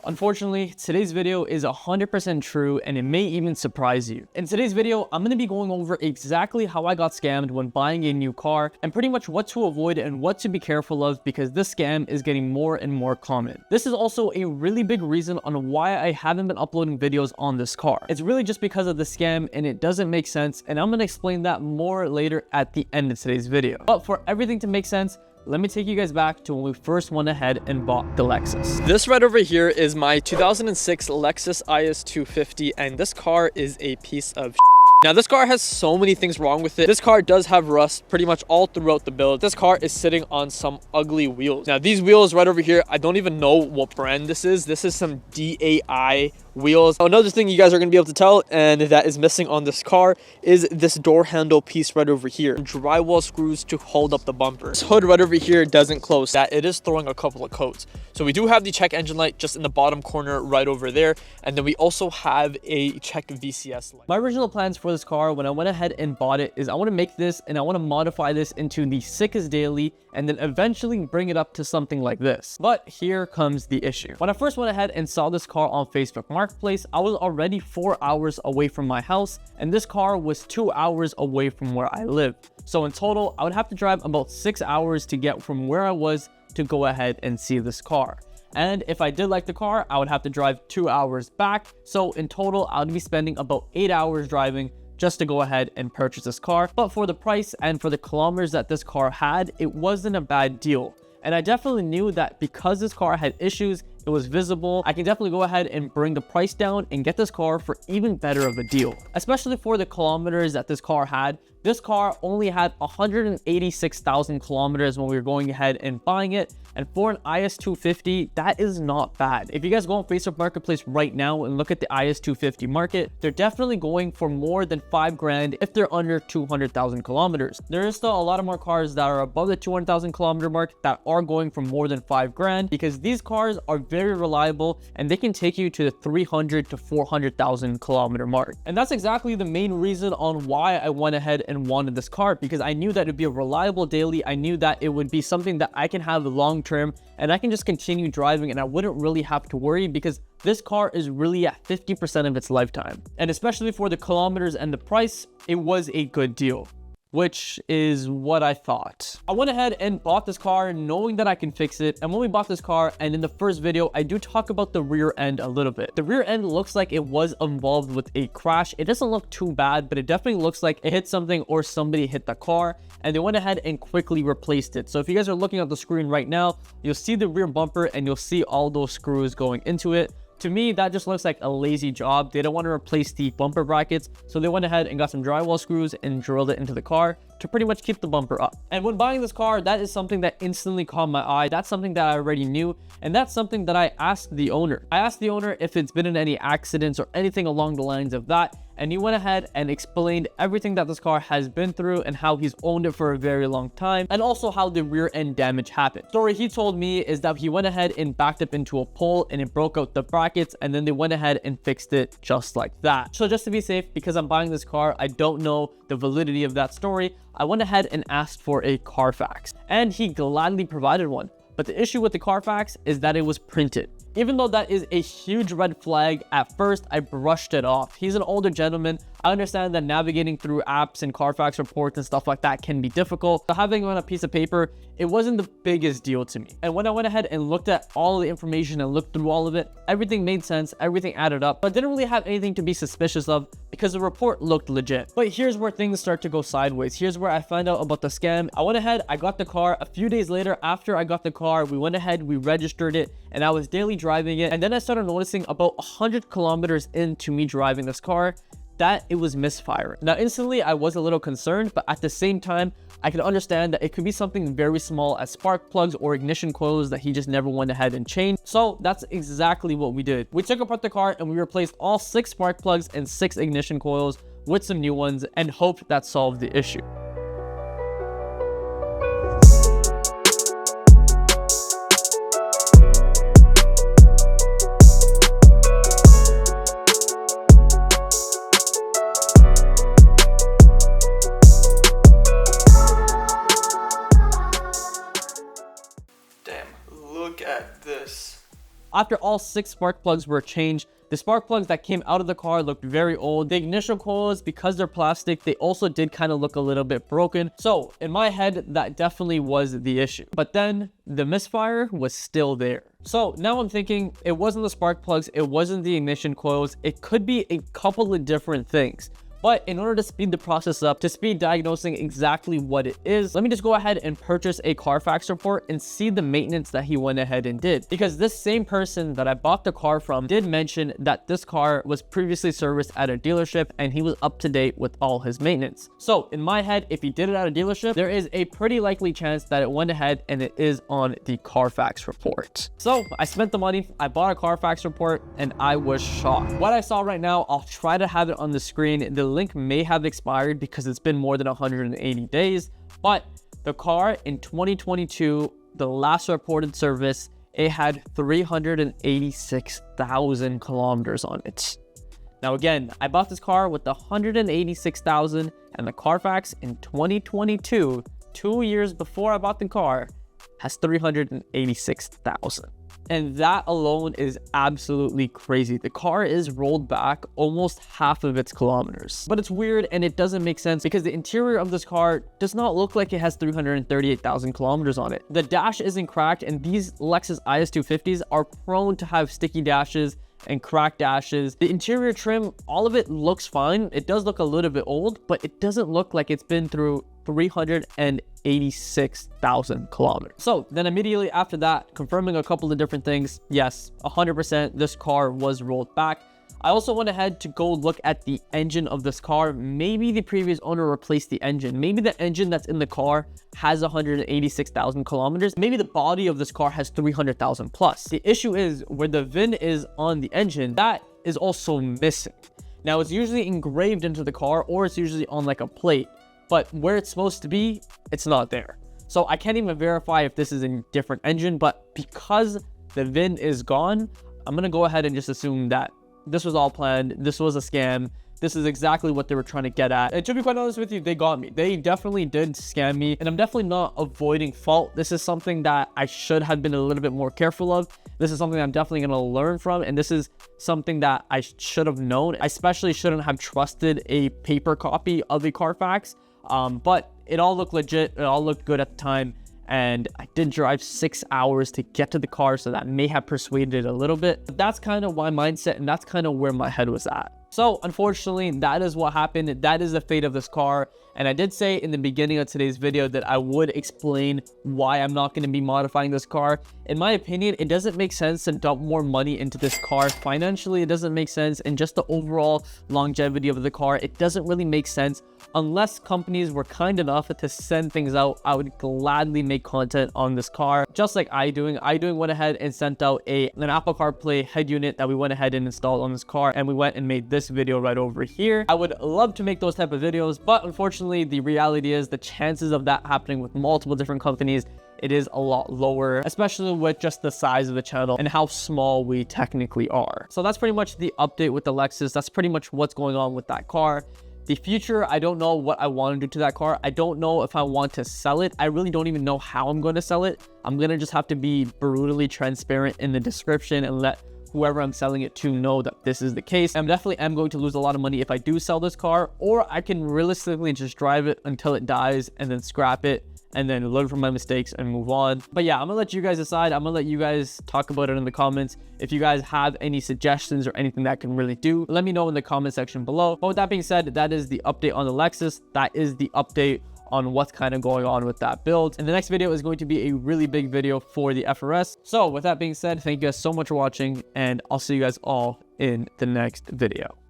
Unfortunately, today's video is 100% true and it may even surprise you. In today's video, I'm going to be going over exactly how I got scammed when buying a new car and pretty much what to avoid and what to be careful of because this scam is getting more and more common. This is also a really big reason on why I haven't been uploading videos on this car. It's really just because of the scam and it doesn't make sense, and I'm going to explain that more later at the end of today's video. But for everything to make sense, let me take you guys back to when we first went ahead and bought the Lexus. This right over here is my 2006 Lexus IS250, and this car is a piece of Now, this car has so many things wrong with it. This car does have rust pretty much all throughout the build. This car is sitting on some ugly wheels. Now, these wheels right over here, I don't even know what brand this is. This is some DAI wheels. Another thing you guys are going to be able to tell, and that is missing on this car, is this door handle piece right over here. Drywall screws to hold up the bumper. This hood right over here doesn't close. That it is throwing a couple of coats. So we do have the check engine light just in the bottom corner right over there. And then we also have a check VCS light. My original plans for this car when I went ahead and bought it is I want to make this and I want to modify this into the sickest daily and then eventually bring it up to something like this. But here comes the issue. When I first went ahead and saw this car on Facebook Marketplace, I was already 4 hours away from my house and this car was 2 hours away from where I live. So in total, I would have to drive about 6 hours to get from where I was to go ahead and see this car. And if I did like the car, I would have to drive 2 hours back. So in total, I would be spending about 8 hours driving just to go ahead and purchase this car. But for the price and for the kilometers that this car had, it wasn't a bad deal. And I definitely knew that because this car had issues, it was visible, I can definitely go ahead and bring the price down and get this car for even better of a deal. Especially for the kilometers that this car had. This car only had 186,000 kilometers when we were going ahead and buying it. And for an IS250, that is not bad. If you guys go on Facebook Marketplace right now and look at the IS250 market, they're definitely going for more than 5 grand if they're under 200,000 kilometers. There is still a lot of more cars that are above the 200,000 kilometer mark that are going for more than 5 grand because these cars are very reliable and they can take you to the 300 to 400,000 kilometer mark. And that's exactly the main reason on why I went ahead and wanted this car, because I knew that it'd be a reliable daily. I knew that it would be something that I can have long term and I can just continue driving and I wouldn't really have to worry because this car is really at 50% of its lifetime. And especially for the kilometers and the price, it was a good deal, which is what I thought. I went ahead and bought this car knowing that I can fix it. And when we bought this car, and in the first video, I do talk about the rear end a little bit. The rear end looks like it was involved with a crash. It doesn't look too bad, but it definitely looks like it hit something or somebody hit the car and they went ahead and quickly replaced it. So if you guys are looking at the screen right now, you'll see the rear bumper and you'll see all those screws going into it. To me, that just looks like a lazy job. They don't want to replace the bumper brackets, so they went ahead and got some drywall screws and drilled it into the car to pretty much keep the bumper up. And when buying this car, that is something that instantly caught my eye. That's something that I already knew, and that's something that I asked the owner. I asked the owner if it's been in any accidents or anything along the lines of that, and he went ahead and explained everything that this car has been through and how he's owned it for a very long time, and also how the rear end damage happened. The story he told me is that he went ahead and backed up into a pole and it broke out the brackets, and then they went ahead and fixed it just like that. So just to be safe, because I'm buying this car, I don't know the validity of that story, I went ahead and asked for a Carfax, and he gladly provided one. But the issue with the Carfax is that it was printed. Even though that is a huge red flag, at first I brushed it off. He's an older gentleman. I understand that navigating through apps and Carfax reports and stuff like that can be difficult. So having it on a piece of paper, it wasn't the biggest deal to me. And when I went ahead and looked at all the information and looked through all of it, everything made sense, everything added up, but I didn't really have anything to be suspicious of because the report looked legit. But here's where things start to go sideways. Here's where I find out about the scam. I went ahead, I got the car. A few days later, after I got the car, we went ahead, we registered it, and I was daily driving it. And then I started noticing about 100 kilometers into me driving this car that it was misfiring. Now, instantly, I was a little concerned, but at the same time, I could understand that it could be something very small as spark plugs or ignition coils that he just never went ahead and changed. So that's exactly what we did. We took apart the car and we replaced all 6 spark plugs and 6 ignition coils with some new ones and hoped that solved the issue. Look at this. After all 6 spark plugs were changed, the spark plugs that came out of the car looked very old. The ignition coils, because they're plastic, they also did kind of look a little bit broken. So in my head, that definitely was the issue. But then the misfire was still there. So now I'm thinking it wasn't the spark plugs, it wasn't the ignition coils. It could be a couple of different things. But in order to speed the process up, to speed diagnosing exactly what it is, let me just go ahead and purchase a Carfax report and see the maintenance that he went ahead and did. Because this same person that I bought the car from did mention that this car was previously serviced at a dealership and he was up to date with all his maintenance. So in my head, if he did it at a dealership, there is a pretty likely chance that it went ahead and it is on the Carfax report. So I spent the money, I bought a Carfax report, and I was shocked. What I saw right now, I'll try to have it on the screen. The link may have expired because it's been more than 180 days, but the car in 2022, the last reported service, it had 386,000 kilometers on it. Now again, I bought this car with the 186,000, and the Carfax in 2022, 2 years before I bought the car, has 386,000. And that alone is absolutely crazy. The car is rolled back almost half of its kilometers. But it's weird and it doesn't make sense because the interior of this car does not look like it has 338,000 kilometers on it. The dash isn't cracked, and these Lexus IS250s are prone to have sticky dashes and cracked dashes. The interior trim, all of it looks fine. It does look a little bit old, but it doesn't look like it's been through 386,000 kilometers. So then immediately after that, confirming a couple of different things, yes, 100% this car was rolled back. I also went ahead to go look at the engine of this car. Maybe the previous owner replaced the engine. Maybe the engine that's in the car has 186,000 kilometers. Maybe the body of this car has 300,000 plus. The issue is where the VIN is on the engine, that is also missing. Now it's usually engraved into the car, or it's usually on like a plate, but where it's supposed to be, it's not there. So I can't even verify if this is a different engine, but because the VIN is gone, I'm gonna go ahead and just assume that this was all planned. This was a scam. This is exactly what they were trying to get at. And to be quite honest with you, they got me. They definitely did scam me, and I'm definitely not avoiding fault. This is something that I should have been a little bit more careful of. This is something I'm definitely going to learn from, and this is something that I should have known. I especially shouldn't have trusted a paper copy of the Carfax, but it all looked legit. It all looked good at the time. And I did drive 6 hours to get to the car, so that may have persuaded it a little bit. But that's kind of my mindset, and that's kind of where my head was at. So unfortunately, that is what happened. That is the fate of this car. And I did say in the beginning of today's video that I would explain why I'm not going to be modifying this car. In my opinion, it doesn't make sense to dump more money into this car. Financially, it doesn't make sense. And just the overall longevity of the car, it doesn't really make sense. Unless companies were kind enough to send things out, I would gladly make content on this car. Just like iDoing went ahead and sent out an Apple CarPlay head unit that we went ahead and installed on this car. And we went and made this video right over here. I would love to make those type of videos, but unfortunately, the reality is the chances of that happening with multiple different companies, it is a lot lower, especially with just the size of the channel and how small we technically are. So that's pretty much the update with the Lexus. That's pretty much what's going on with that car. The future, I don't know what I want to do to that car. I don't know if I want to sell it. I really don't even know how I'm going to sell it. I'm going to just have to be brutally transparent in the description and let whoever I'm selling it to know that this is the case. I'm definitely going to lose a lot of money if I do sell this car, or I can realistically just drive it until it dies and then scrap it and then learn from my mistakes and move on. But yeah, I'm gonna let you guys decide. I'm gonna let you guys talk about it in the comments. If you guys have any suggestions or anything that I can really do, let me know in the comment section below. But with that being said, that is the update on the Lexus. That is the update on what's kind of going on with that build. And the next video is going to be a really big video for the FRS. So with that being said, thank you guys so much for watching, and I'll see you guys all in the next video.